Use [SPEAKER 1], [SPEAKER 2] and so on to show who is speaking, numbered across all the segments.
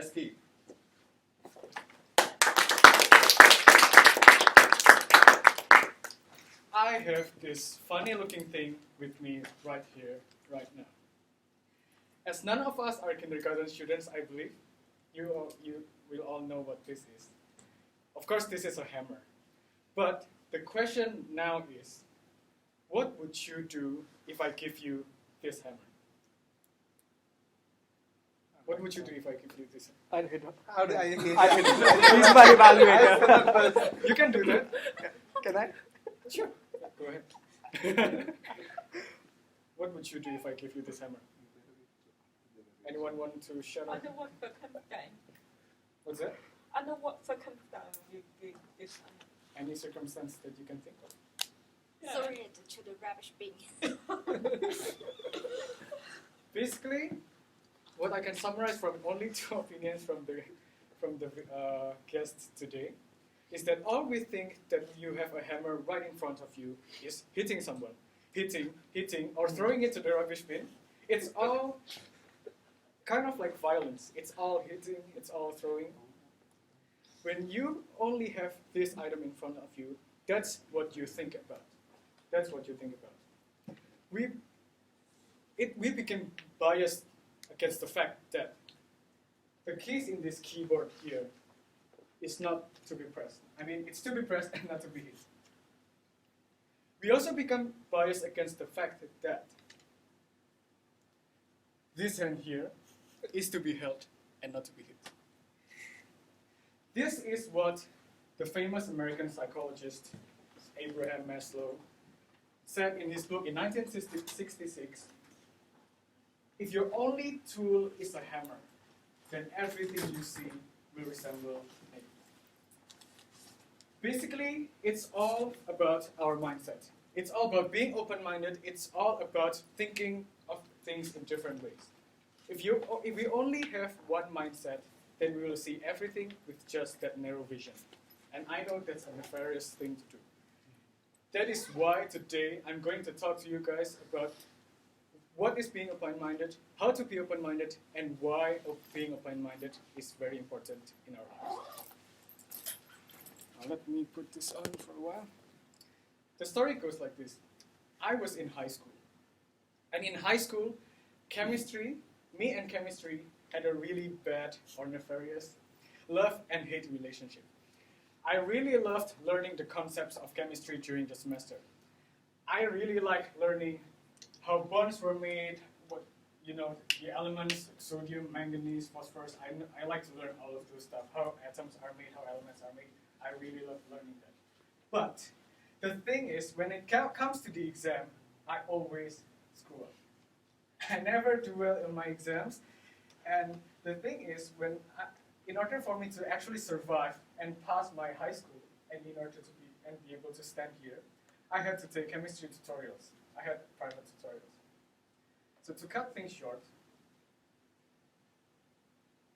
[SPEAKER 1] ST.
[SPEAKER 2] I have this funny looking thing with me right here, right now. As none of us are kindergarten students, I believe, you will all know what this is. Of course, this is a hammer. But the question now is, what would you do if I give you this hammer? What would you do if I give you this hammer?
[SPEAKER 3] I'd hit her.
[SPEAKER 1] How do I hit?
[SPEAKER 3] I'd hit her. He's my evaluator.
[SPEAKER 2] You can do that.
[SPEAKER 3] Can I?
[SPEAKER 2] Sure. Go ahead. What would you do if I give you this hammer? Anyone want to shut up?
[SPEAKER 4] Under what circumstance?
[SPEAKER 2] What's that?
[SPEAKER 4] Under what circumstance you give this?
[SPEAKER 2] Any circumstance that you can think of?
[SPEAKER 4] Yeah.
[SPEAKER 5] Throw it to the rubbish bin.
[SPEAKER 2] Basically, what I can summarize from only two opinions from the guests today is that all we think that you have a hammer right in front of you is hitting someone, hitting, or throwing it to the rubbish bin. It's all kind of like violence. It's all hitting, it's all throwing. When you only have this item in front of you, that's what you think about. That's what you think about. We became biased against the fact that the keys in this keyboard here is not to be pressed. I mean, it's to be pressed and not to be hit. We also become biased against the fact that this hand here is to be held and not to be hit. This is what the famous American psychologist Abraham Maslow said in his book in 1966. If your only tool is a hammer, then everything you see will resemble it. Basically, it's all about our mindset. It's all about being open-minded. It's all about thinking of things in different ways. If we only have one mindset, then we will see everything with just that narrow vision. And I know that's a nefarious thing to do. That is why today I'm going to talk to you guys about what is being open-minded, how to be open-minded, and why being open-minded is very important in our lives. Now let me put this on for a while. The story goes like this. I was in high school. And in high school, me and chemistry had a really bad or nefarious love and hate relationship. I really loved learning the concepts of chemistry during the semester. I really liked learning how bonds were made, the elements, sodium, manganese, phosphorus. I like to learn all of those stuff, how atoms are made, how elements are made. I really love learning that. But the thing is, when it comes to the exam, I always screw up. I never do well in my exams. And the thing is, in order for me to actually survive and pass my high school, and in order to be able to stand here, I had to take chemistry tutorials. I had private tutorials. So to cut things short,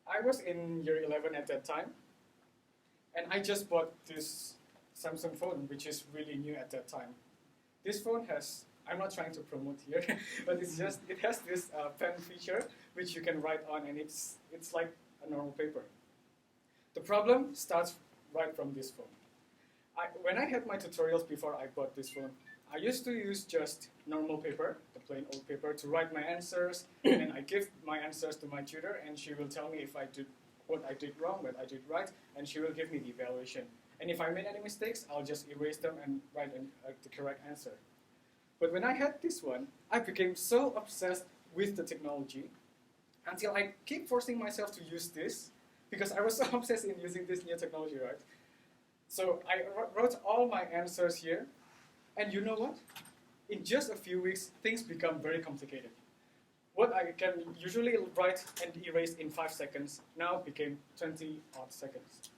[SPEAKER 2] I was in year 11 at that time, and I just bought this Samsung phone, which is really new at that time. This phone I'm not trying to promote here, but it has this pen feature which you can write on, and it's like a normal paper. The problem starts right from this phone. When I had my tutorials before I bought this phone, I used to use just normal paper, the plain old paper, to write my answers, and I give my answers to my tutor, and she will tell me if I did what I did wrong, what I did right, and she will give me the evaluation. And if I made any mistakes, I'll just erase them and write the correct answer. But when I had this one, I became so obsessed with the technology until I keep forcing myself to use this because I was so obsessed in using this new technology, right? So I wrote all my answers here, and you know what? In just a few weeks, things become very complicated. What I can usually write and erase in 5 seconds now became 20 odd seconds.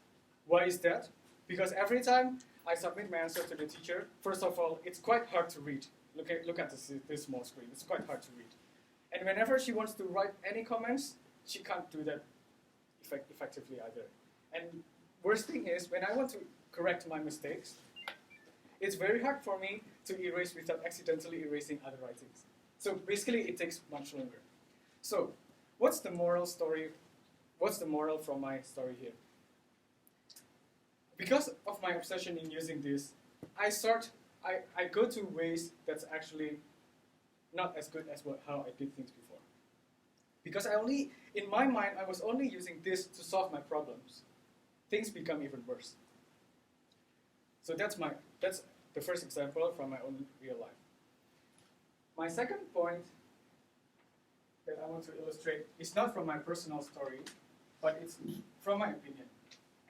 [SPEAKER 2] Why is that? Because every time I submit my answer to the teacher, first of all, it's quite hard to read. Look at this small screen. It's quite hard to read. And whenever she wants to write any comments, she can't do that effectively either. And worst thing is, when I want to correct my mistakes, it's very hard for me to erase without accidentally erasing other writings. So basically, it takes much longer. So what's the moral story what's the moral from my story here? Because of my obsession in using this, I go to ways that's actually not as good as how I did things before. Because in my mind, I was only using this to solve my problems. Things become even worse. So that's the first example from my own real life. My second point that I want to illustrate is not from my personal story, but it's from my opinion.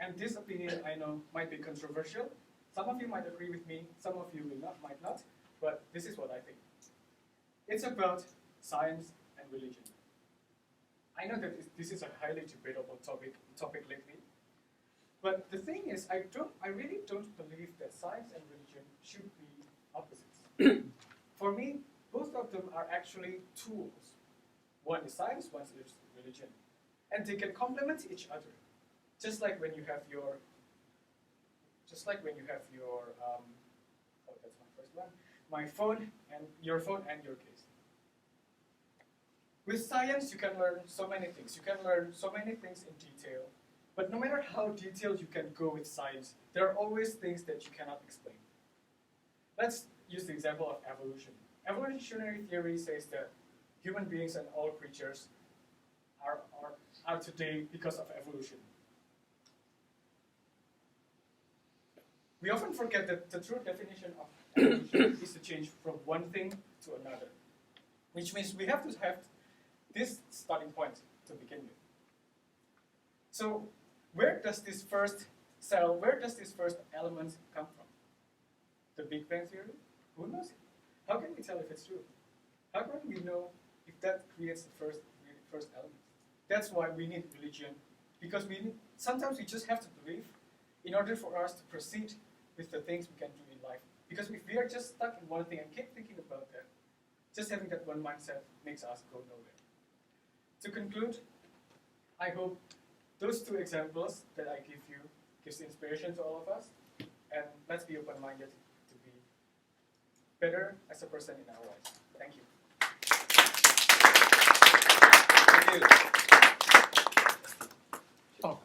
[SPEAKER 2] And this opinion, I know, might be controversial. Some of you might agree with me, some of you might not, but this is what I think. It's about science and religion. I know that this is a highly debatable topic lately, but the thing is, I really don't believe that science and religion should be opposites. For me, both of them are actually tools. One is science, one is religion. And they can complement each other. Just like when you have your, that's my first one, my phone and your case. With science, you can learn so many things. You can learn so many things in detail. But no matter how detailed you can go with science, there are always things that you cannot explain. Let's use the example of evolution. Evolutionary theory says that human beings and all creatures are today because of evolution. We often forget that the true definition of evolution is to change from one thing to another, which means we have to have this starting point to begin with. So where does this first element come from? The Big Bang Theory? Who knows it? How can we tell if it's true? How can we know if that creates the first element? That's why we need religion, because sometimes we just have to believe in order for us to proceed with the things we can do in life. Because if we are just stuck in one thing and keep thinking about that, just having that one mindset makes us go nowhere. To conclude, I hope those two examples that I give you gives inspiration to all of us, and let's be open-minded to be better as a person in our lives. Thank you.
[SPEAKER 1] Thank you.
[SPEAKER 3] Oh,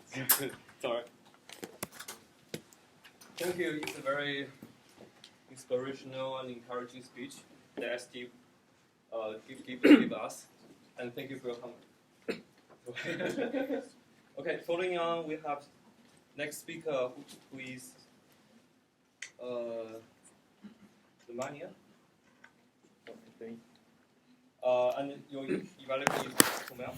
[SPEAKER 1] Sorry. Thank you. It's a very inspirational and encouraging speech that Steve give us, and thank you for your comment. Okay, following on, we have next speaker who is Romania. And your evaluation is Romania.